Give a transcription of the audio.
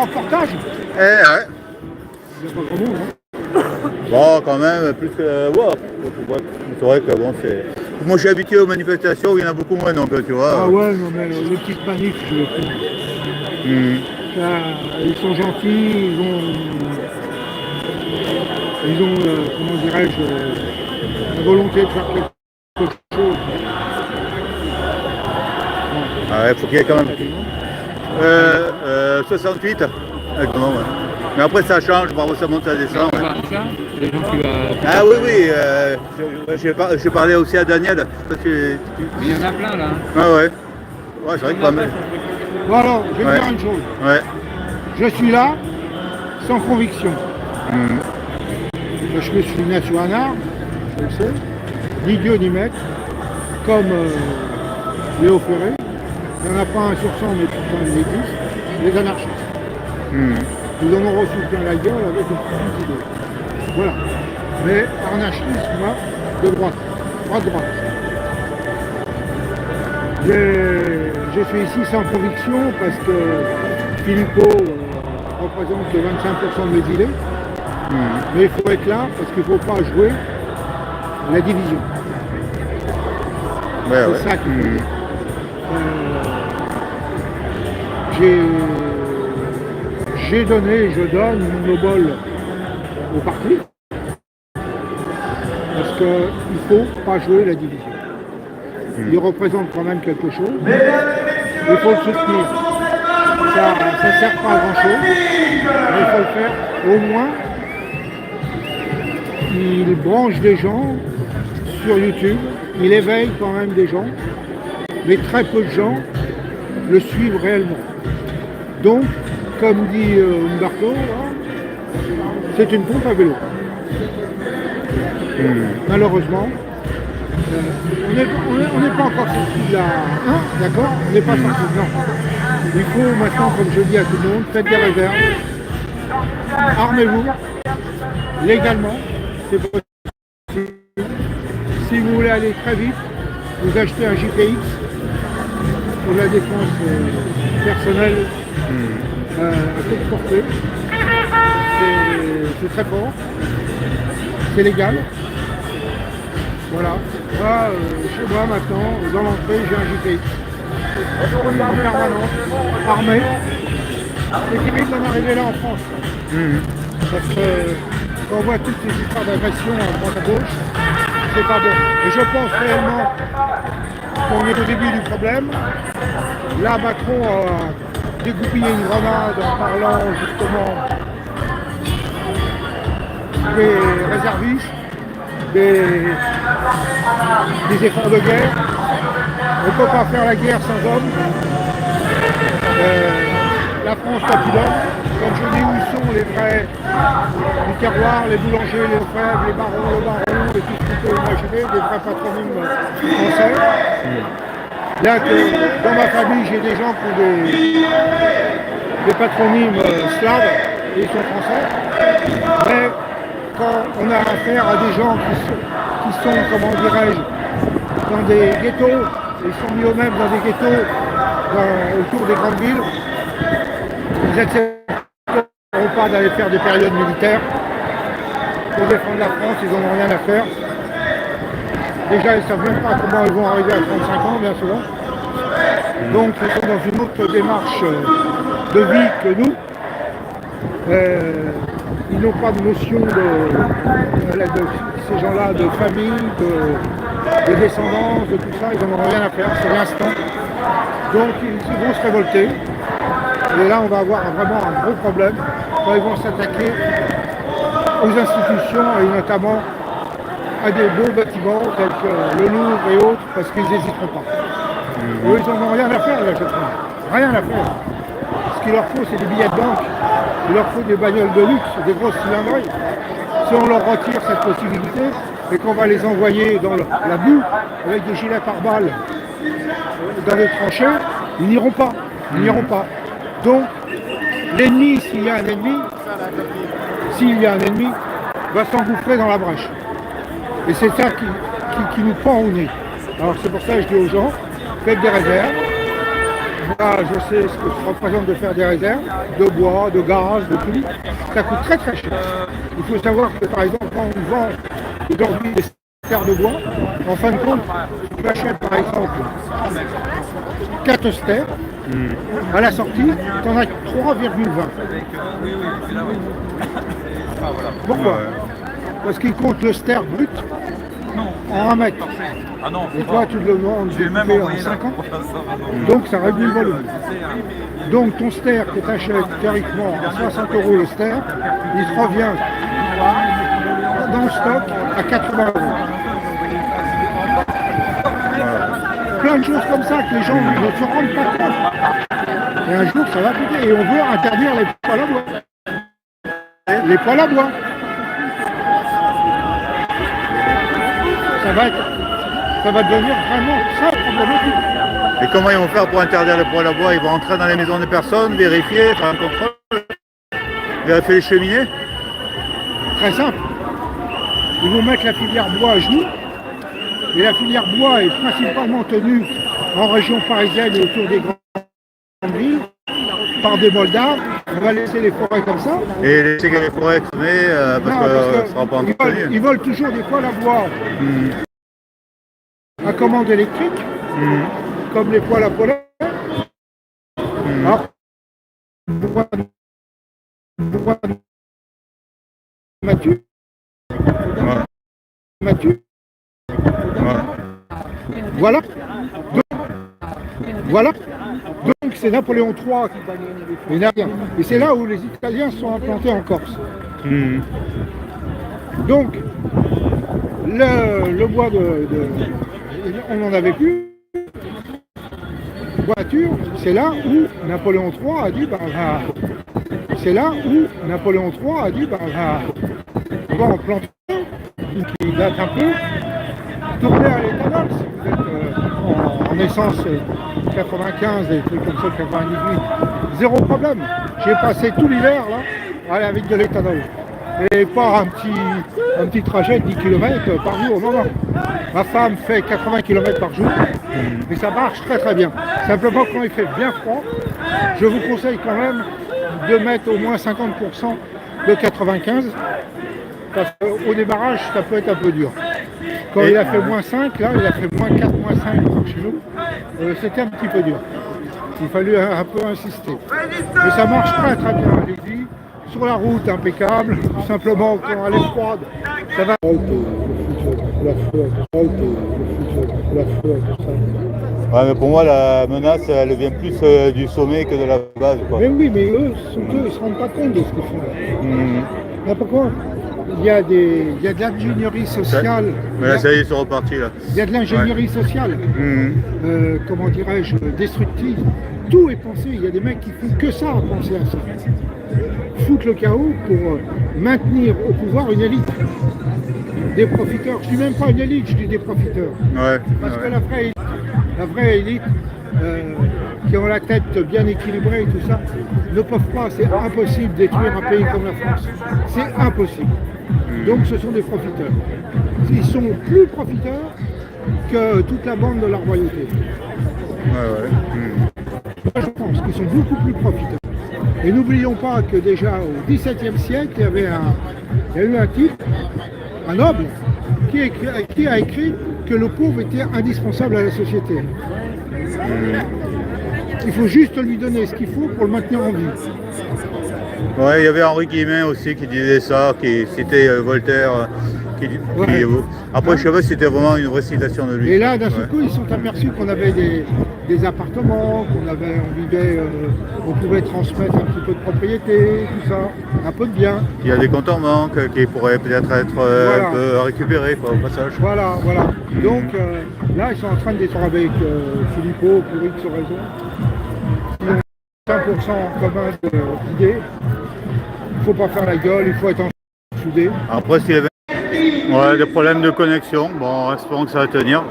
reportage. Eh ouais. Il n'y a pas grand monde, hein. Bon, quand même, plus que. Ouais, c'est vrai que bon, c'est. Moi, je suis habitué aux manifestations où il y en a beaucoup moins, donc tu vois. Ah ouais, non mais les petites manifs, je les fais. Ils sont gentils, ils ont comment dirais-je, la volonté de faire quelque chose. Ah ouais, faut qu'il y ait quand même. 68, exactement, ouais. Mais après, ça change, parfois ça monte, ça descend. Ouais. Ah oui, oui, j'ai parlé aussi à Daniel. Il y en a plein là. Ah ouais. Ouais, c'est vrai que pas mal. Bon alors, je vais te dire une chose. Ouais. Je suis là sans conviction. Je me suis né sur un arbre, je le sais, ni Dieu ni maître, comme Léo Ferré. Il n'y en a pas un sur 100, mais pourtant il existe. Les anarchistes. Nous en ont reçu plein la gueule avec une petite idée. Voilà. Mais anarchisme, moi, de droite. Droite. J'ai fait ici sans conviction parce que Philippot représente que 25% de mes idées. Mais il faut être là parce qu'il ne faut pas jouer la division. Ouais, c'est ça qui j'ai donné, je donne mon obol au parti parce qu'il ne faut pas jouer la division. Il représente quand même quelque chose. Il faut le soutenir. Ça ne sert pas à grand chose, mais il faut le faire. Au moins, il branche des gens sur YouTube, il éveille quand même des gens, mais très peu de gens le suivent réellement. Donc, comme dit Umberto, c'est une pompe à vélo. Malheureusement, on n'est pas encore sorti de la 1, d'accord? On n'est pas sorti de non. Il faut maintenant, comme je dis à tout le monde, faites des réserves, armez-vous, légalement, c'est possible. Si vous voulez aller très vite, vous achetez un JPX pour la défense personnelle à toute portée. C'est très fort, c'est légal. Voilà. Moi, chez moi maintenant, dans l'entrée, j'ai un JPX. En permanence, armé. Et qui vite d'en arriver là en France. Parce que quand on voit toutes ces histoires d'agression à droite à gauche, c'est pas bon. Et je pense réellement qu'on est au début du problème. Là, Macron a dégoupillé une grenade en parlant justement des réservistes, des efforts de guerre. On ne peut pas faire la guerre sans hommes. La France n'a plus d'hommes. Comme je dis, où sont les vrais du terroir, les boulangers, les frères, les barons, le baron, et tout ce qu'on peut imaginer, des vrais patronymes français. Bien que dans ma famille, j'ai des gens qui ont des patronymes slaves, et ils sont français. Mais quand on a affaire à des gens qui sont comment dirais-je, dans des ghettos, ils sont mis eux-mêmes dans des ghettos autour des grandes villes, ils n'accepteront pas d'aller faire des périodes militaires. Pour défendre la France, ils n'en ont rien à faire. Déjà, ils ne savent même pas comment ils vont arriver à 35 ans, bien souvent. Donc, ils sont dans une autre démarche de vie que nous. Ils n'ont pas de notion de ces gens-là, de famille, de descendance, de tout ça, ils n'en ont rien à faire, c'est l'instant. Donc ils vont se révolter. Et là on va avoir vraiment un gros problème quand ils vont s'attaquer aux institutions et notamment à des beaux bâtiments tels que le Louvre et autres, parce qu'ils n'hésiteront pas. Eux, ils n'en ont rien à faire, là, je crois. Rien à faire. Ce qu'il leur faut, c'est des billets de banque. Il leur faut des bagnoles de luxe, des grosses cylindrées. Si on leur retire cette possibilité et qu'on va les envoyer dans la boue avec des gilets pare-balles dans les tranchées, ils n'iront pas. Ils n'iront pas. Donc, l'ennemi, s'il y a un ennemi, va s'engouffrer dans la brèche. Et c'est ça qui nous prend au nez. Alors c'est pour ça que je dis aux gens, faites des réserves, je sais ce que ça représente de faire des réserves, de bois, de gaz, de tout. Ça coûte très très cher. Il faut savoir que par exemple, quand on vend aujourd'hui des stères de bois, en fin de compte, tu achètes par exemple 4 stères, à la sortie, tu en as 3,20. Pourquoi? Parce qu'il compte le ster brut en 1 mètre. Et toi, tu le vends en 5 ans. Donc, ça réduit le volume. Donc, ton ster que tu achètes théoriquement à 60 € le ster, il te revient dans le stock à 80 €. Plein de choses comme ça que les gens ne se rendent pas compte. Et un jour, ça va péter. Et on veut interdire les poêles à bois. Les poêles à bois. Ça va devenir vraiment très problématique. Et comment ils vont faire pour interdire les poêles à bois? Ils vont entrer dans les maisons des personnes, vérifier, faire un contrôle, vérifier les cheminées? Très simple. Ils vont mettre la filière bois à genoux. Et la filière bois est principalement tenue en région parisienne et autour des grandes villes par des Moldaves. On va laisser les forêts comme ça. Et laisser les forêts cramer parce que ça sera pas entretenu. Ils veulent toujours des poêles à bois à commande électrique, comme les poêles à polaire. Alors, bois mature. Mature. Voilà. Voilà. Donc c'est Napoléon III. Et c'est là où les Italiens sont implantés en Corse. Donc, le bois on n'en avait plus. Voiture, c'est là où Napoléon III a dit, on va en planter un qui date un peu. Tourner à l'éthanol, si vous êtes en essence 95 et trucs comme ça, 98, zéro problème. J'ai passé tout l'hiver là avec de l'éthanol. Et pas un petit trajet de 10 km par jour, non. Ma femme fait 80 km par jour, et ça marche très très bien. Simplement quand il fait bien froid, je vous conseille quand même de mettre au moins 50% de 95, parce qu'au démarrage, ça peut être un peu dur. Quand il a fait moins 5, là, il a fait moins 4, moins 5 chez nous, c'était un petit peu dur. Il fallut un peu insister. Mais ça marche très très bien, allez-y. Sur la route, impeccable. Simplement, quand elle est froide, ça va. Ouais, mais pour moi, la menace, elle vient plus du sommet que de la base, quoi. Mais oui, mais eux, ils ne se rendent pas compte de ce qu'ils font. Pourquoi? Il y a de l'ingénierie sociale. Mais là, ça y est, ils sont repartis, là. Il y a de l'ingénierie sociale, comment dirais-je, destructive. Tout est pensé. Il y a des mecs qui font que ça à penser à ça. Foutre le chaos pour maintenir au pouvoir une élite. Des profiteurs. Je dis même pas une élite, je dis des profiteurs. Parce que la vraie élite, qui ont la tête bien équilibrée et tout ça, ne peuvent pas, c'est impossible de détruire un pays comme la France. C'est impossible. Donc ce sont des profiteurs. Ils sont plus profiteurs que toute la bande de la royauté. Moi, je pense qu'ils sont beaucoup plus profiteurs. Et n'oublions pas que déjà au XVIIe siècle, il y a eu un type, un noble, qui a écrit que le pauvre était indispensable à la société. Il faut juste lui donner ce qu'il faut pour le maintenir en vie. Ouais, il y avait Henri Guillemin aussi qui disait ça, qui citait Voltaire. Après, je sais pas si c'était vraiment une vraie citation de lui. Et là, d'un seul coup, ils sont aperçus qu'on avait des appartements, on pouvait transmettre un petit peu de propriété, tout ça, un peu de bien. Il y a des comptes en banque qui pourraient peut-être être un peu récupérés, quoi, au passage. Voilà. Donc là, ils sont en train d'être avec Philippot pour X raisons. Ils ont 5% en commun d'idées. Il ne faut pas faire la gueule, il faut être en soudé. Après, s'il y avait des problèmes de connexion, bon, espérons que ça va tenir.